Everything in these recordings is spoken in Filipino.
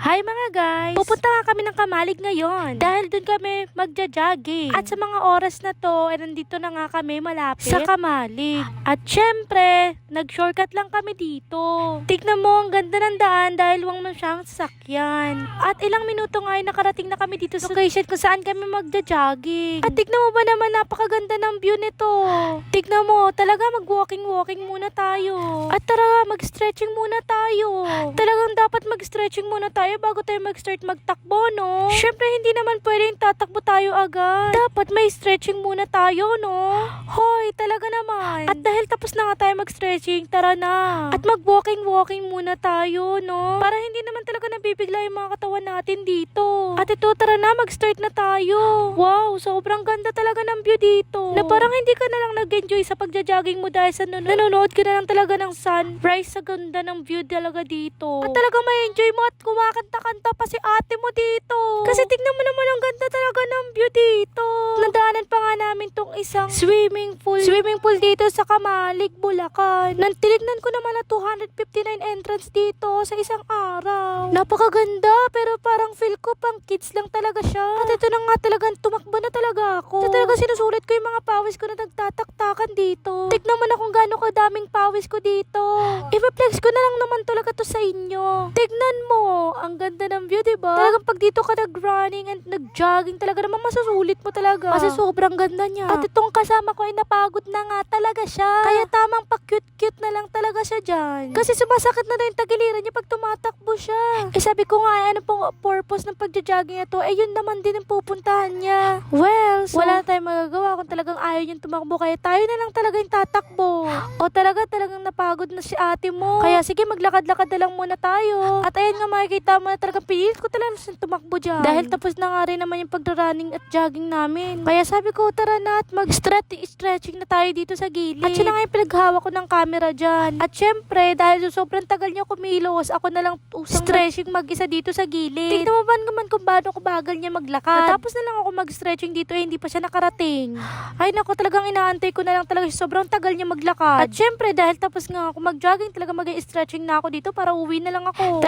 Hi mga guys! Pupunta nga kami ng Kamalig ngayon dahil dun kami magja-jogging. At sa mga oras na to, nandito na nga kami malapit sa Kamalig. At syempre, nag-shortcut lang kami dito. Tignan mo, ang ganda ng daan dahil wang masyang sasakyan. At ilang minuto nga ay nakarating na kami dito sa location kung saan kami magja-jogging. At tignan mo ba naman, napakaganda ng view nito. Tignan mo, talaga mag-walking muna tayo. At tara, mag-stretching muna tayo. Talagang dapat mag-stretching muna tayo bago tayo mag-start magtakbo, no? Syempre, hindi naman pwedeng tatakbo tayo agad. Dapat may stretching muna tayo, no? Hoy, talaga naman. At dahil tapos na nga tayo mag-stretching, tara na. At mag-walking muna tayo, no? Para hindi naman talaga nabibigla yung mga katawan natin dito. At ito, tara na, mag-start na tayo. Wow, sobrang ganda talaga ng view dito. Na parang hindi ka na lang nag-enjoy sa pagja-jogging mo dahil sa nanonood ka na lang talaga ng sunrise sa ganda ng view talaga dito. At talaga may enjoy mo at kumakanta-kanta pa si ate mo dito. Kasi tignan mo naman ang ganda talaga ng view dito. Nadaanan pa nga namin tong isang swimming pool dito sa Kamalig, Bulacan. Nantilignan ko naman na 259 entrance dito sa isang araw. Napakaganda pero parang feel ko pang kids lang talaga siya. At ito na nga talagang tumakbo na talaga ako. Ito talaga sinusulit ko yung mga pawis ko na nagtataktakan dito. Tignan mo na kung gaano kadaming pawis ko dito. I-flex ko na lang naman talaga to sa inyo. Tignan mo, ang ganda ng view, diba? Talagang pag dito ka nag-running and nag-jogging, talaga naman masusulit mo talaga. Kasi sobrang ganda niya. At itong kasama ko ay napagod na nga talaga siya. Kaya tamang pa-cute-cute na lang talaga siya dyan. Kasi sumasakit na rin tagiliran niya pag tumatakbo siya. Eh sabi ko nga, ano pong purpose ng pagja-jogging na to? Eh yun naman din ang pupuntahan niya. Well, so, wala na tayong magagawa kung talagang ayaw niyang tumakbo. Kaya tayo na lang talaga yung tatakbo. O talagang napagod na si ate mo. Kaya sige, maglakad-lakad na lang muna tayo. At ayun nga, makikita mo na talagang pilit ko talaga siyang tumakbo dyan. Dahil tapos na nga rin naman yung pag-running at jogging namin. Kaya sabi ko, tara na at mag-stretching na tayo dito sa gilid. At siya na nga yung pinaghawak ko ng camera dyan. At syempre, dahil sobrang tagal niya kumilos, ako na lang stretching mag-isa dito sa gilid. Tignan mo ba naman kung paano ko bagal niya maglakad. At tapos na lang ako mag-stretching dito, hindi pa siya nakarating. Ay nako, talagang inaantay ko na lang talaga siya. Sobrang tagal niya maglakad. At syempre, dahil tapos nga ako mag-jogging, talaga mag-stretching na ako dito para uwi na lang ako.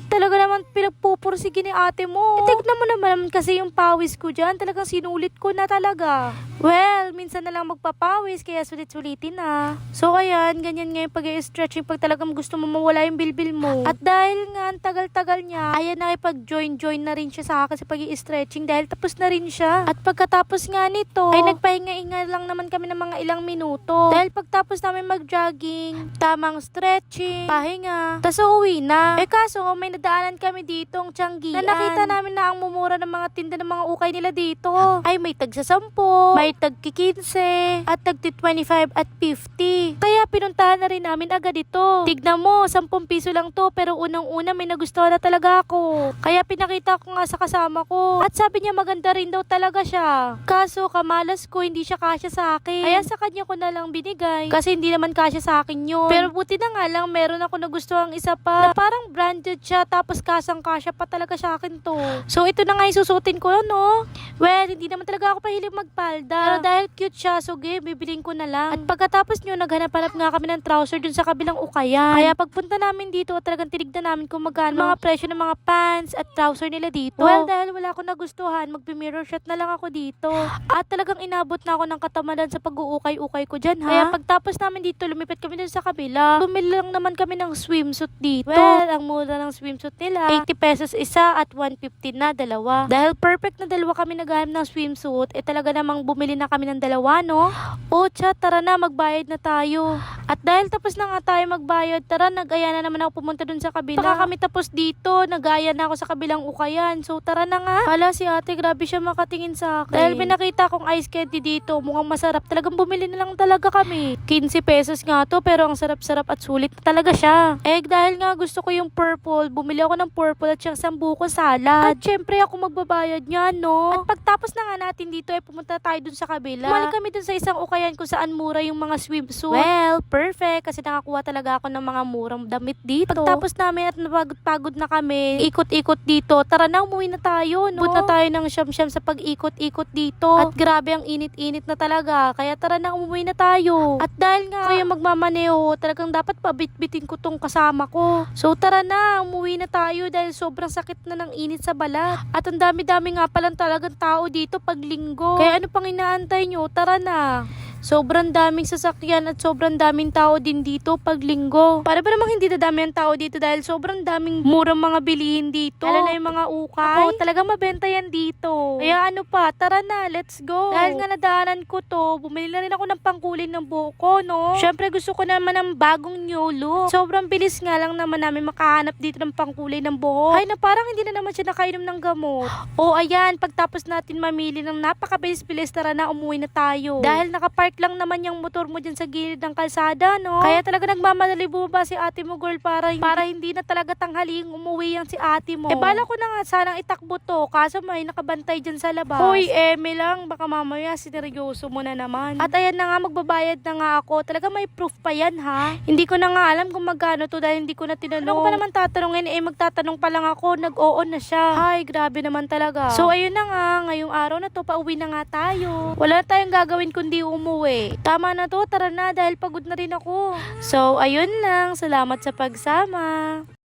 Talaga naman pinagpupursige ni ate mo. Tignan mo naman kasi yung pawis ko dyan, talagang sinulit ko na talaga. Well, minsan na lang magpapawis, kaya sulit-sulitin na. So ayan, ganyan nga yung pag-stretching pag talagang gusto mo mawala yung bilbil mo. At dahil nga ang tagal-tagal niya, ayan na ipag-join na rin siya sa akin sa pag-stretching dahil tapos na rin siya. At pagkatapos nga nito, ay nagpahinga-hinga lang naman kami ng mga ilang minuto. Dahil pagtapos namin mag-jogging, tamang stretching, pahinga, tas uwi na. Eh kaso, may nadaanan kami ditong Tianggian na nakita namin na ang mumura ng mga tinda ng mga ukay nila dito. Ay may tagsa 10, may tagki 15, at tagti 25 at 50. Kaya pinuntahan na rin namin agad ito. Tignan mo, 10 piso lang to pero unang-una may nagustuhan na talaga ako. Kaya pinakita ko nga sa kasama ko. At sabi niya maganda rin daw talaga siya. Kaso kamalas ko, hindi siya kasya sa akin. Kaya sa kanya ko na lang binigay. Kasi hindi naman kasya sa akin yun. Pero buti na nga lang, meron ako nagustuhan isa pa na parang branded siya tapos kasang-kasya pa talaga sa akin to. So ito na nga yung susutin ko, no? Well, hindi naman talaga ako pahilig magpalda. Pero dahil cute siya, so bibiling ko na lang. At pagkatapos nyo, naghanap-hanap nga kami ng trouser dun sa kabilang ukayan. Kaya pagpunta namin dito, talagang tinignan namin kung magkano mga presyo ng mga pants at trouser nila dito. Well, dahil wala akong nagustuhan, magpi-mirror shot na lang ako dito. At talagang inabot na ako ng katamadan sa pag-uukay-ukay ko dyan, ha? Kaya pagtapos namin dito, lumipat kami dun sa kabila. Bumili lang naman kami ng swimsuit dito. Well, ang mura ng swimsuit nila, 80 pesos isa at 150 na dalawa. Dahil perfect na dalawa kami naghahanap ng swimsuit, talaga namang bumili na kami ng dalawa, no? O, tara na, magbayad na tayo. At dahil tapos na nga tayo magbayad, tara, nag-aya na naman ako pumunta dun sa kabila. Baka kami tapos dito, nag-aya na ako sa kabilang ukayan. So, tara na nga. Hala, si ate, grabe siya makatingin sa akin. Dahil pinakita kong ice candy dito, mukhang masarap. Talagang bumili na lang talaga kami. 15 pesos nga to, pero ang sarap-sarap at sulit na talaga siya. Eh, dahil nga gusto ko yung purple, bumili ako ng purple at siyang sambuko salad. At syempre ako magbabayad niyan, no? At pagtapos na nga natin dito, pumunta tayo dun sa kabila. Bumalik kami dun sa isang ukayan kung saan mura yung mga swimsuit. Well, perfect, kasi nakakuha talaga ako ng mga murang damit dito. Pagtapos namin at napagod na kami, ikot-ikot dito, tara na, umuwi na tayo, no? But na tayo ng siyam-siyam sa pag-ikot-ikot dito. At grabe ang init-init na talaga, kaya tara na, umuwi na tayo. At dahil nga kayo magmamaneho, talagang dapat pabitbitin ko tong kasama ko. So tara na, umuwi na tayo. tayo dahil sobrang sakit na ng init sa balat. At ang dami-dami nga palang talagang tao dito pag linggo. Kaya ano pang inaantay nyo? Tara na! Sobrang daming sasakyan at sobrang daming tao din dito pag linggo. Para ba namang hindi dadami ang tao dito dahil sobrang daming murang mga bilihin dito. Lalo na yung mga ukay. Ako, talagang mabenta yan dito. Kaya ano pa, tara na, let's go. Dahil nga nadaanan ko to, bumili na rin ako ng pangkulin ng buhok ko, no? Syempre gusto ko naman ng bagong new look. Sobrang bilis nga lang naman namin makahanap dito ng pangkulay ng buhok. Ay na parang hindi na naman siya nakainom ng gamot. O ayan, pagtapos natin mamili ng napakabilis-bilis, tara na, umuwi na tayo. Dahil nakapark lang naman yung motor mo dyan sa gilid ng kalsada, no? Kaya talaga nagmamadali ba si ate mo, girl, para hindi na talaga tanghaling umuwi yan si ate mo. Bala ko na nga sanang itakbo to, kaso may nakabantay dyan sa labas. Hoy, Eme lang, baka mamaya sineryoso mo na naman. At ayan na nga, magbabayad na nga ako. Talaga may proof pa yan, ha? Hindi ko na nga alam kung magkano to dahil hindi ko na tinanong. Ano ko pa naman tatanungin, magtatanong pa lang ako, nag-oo na siya. Hay, grabe naman talaga. So, ayun na nga, ngayong araw na to, pauwi na nga tayo. Wala na tayong gagawin kundi umuwi. Tama na to, tara na dahil pagod na rin ako. So, ayun lang. Salamat sa pagsama.